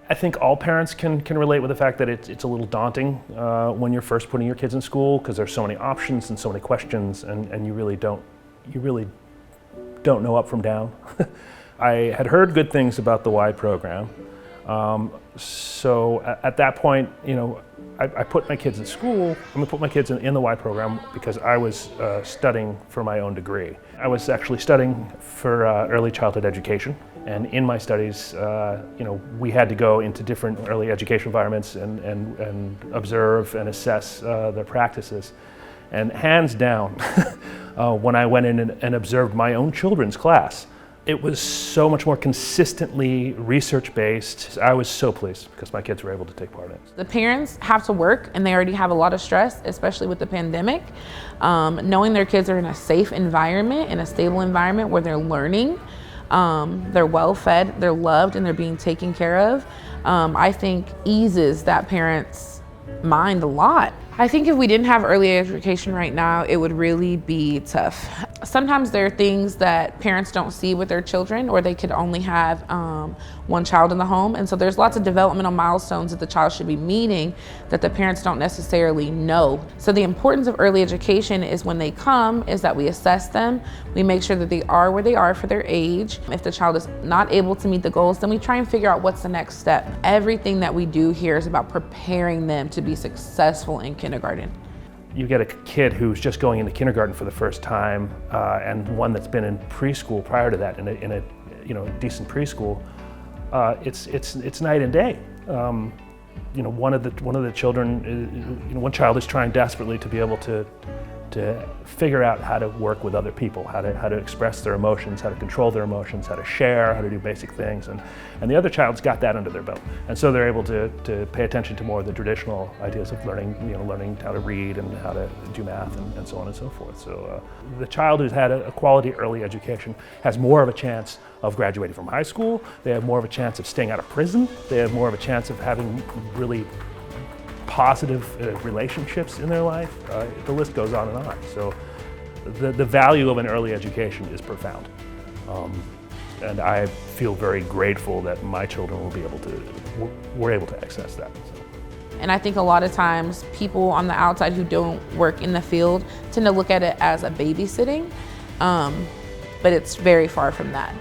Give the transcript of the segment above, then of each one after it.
I think all parents can relate with the fact that it's a little daunting when you're first putting your kids in school, because there's so many options and so many questions, and you really don't know up from down. I had heard good things about the Y program, so at that point, I put my kids in school. I'm going to put my kids in the Y program because I was studying for my own degree. I was actually studying for early childhood education, and in my studies, we had to go into different early education environments and observe and assess their practices. And hands down, when I went in and observed my own children's class, it was so much more consistently research-based. I was so pleased because my kids were able to take part in it. The parents have to work, and they already have a lot of stress, especially with the pandemic. Knowing their kids are in a safe environment, in a stable environment where they're learning, they're well fed, they're loved, and they're being taken care of, I think eases that parent's mind a lot. I think if we didn't have early education right now, it would really be tough. Sometimes there are things that parents don't see with their children, or they could only have one child in the home. And so there's lots of developmental milestones that the child should be meeting that the parents don't necessarily know. So the importance of early education is when they come is that we assess them. We make sure that they are where they are for their age. If the child is not able to meet the goals, then we try and figure out what's the next step. Everything that we do here is about preparing them to be successful in kindergarten. You get a kid who's just going into kindergarten for the first time, and one that's been in preschool prior to that, in a decent preschool. It's night and day. One of the children, one child is trying desperately to be able to figure out how to work with other people, how to express their emotions, how to control their emotions, how to share, how to do basic things, and the other child's got that under their belt, and so they're able to pay attention to more of the traditional ideas of learning how to read and how to do math and so on and so forth. So the child who's had a quality early education has more of a chance of graduating from high school. They have more of a chance of staying out of prison. They have more of a chance of having really positive relationships in their life. The list goes on and on. So the value of an early education is profound. And I feel very grateful that my children were able to access that. So. And I think a lot of times people on the outside who don't work in the field tend to look at it as a babysitting, but it's very far from that.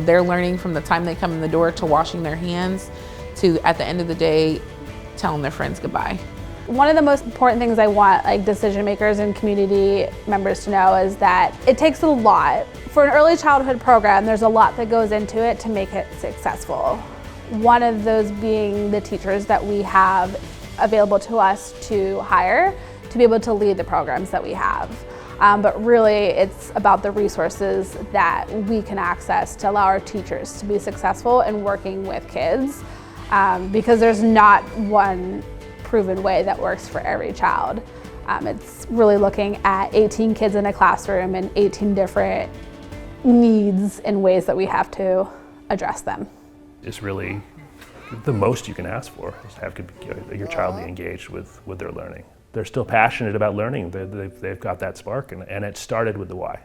They're learning from the time they come in the door to washing their hands to, at the end of the day, telling their friends goodbye. One of the most important things I want decision makers and community members to know is that it takes a lot. For an early childhood program, there's a lot that goes into it to make it successful. One of those being the teachers that we have available to us to hire to be able to lead the programs that we have. But really, it's about the resources that we can access to allow our teachers to be successful in working with kids. Because there's not one proven way that works for every child. It's really looking at 18 kids in a classroom and 18 different needs and ways that we have to address them. It's really the most you can ask for, is to have your child be engaged with their learning. They're still passionate about learning. They've got that spark, and it started with the Y.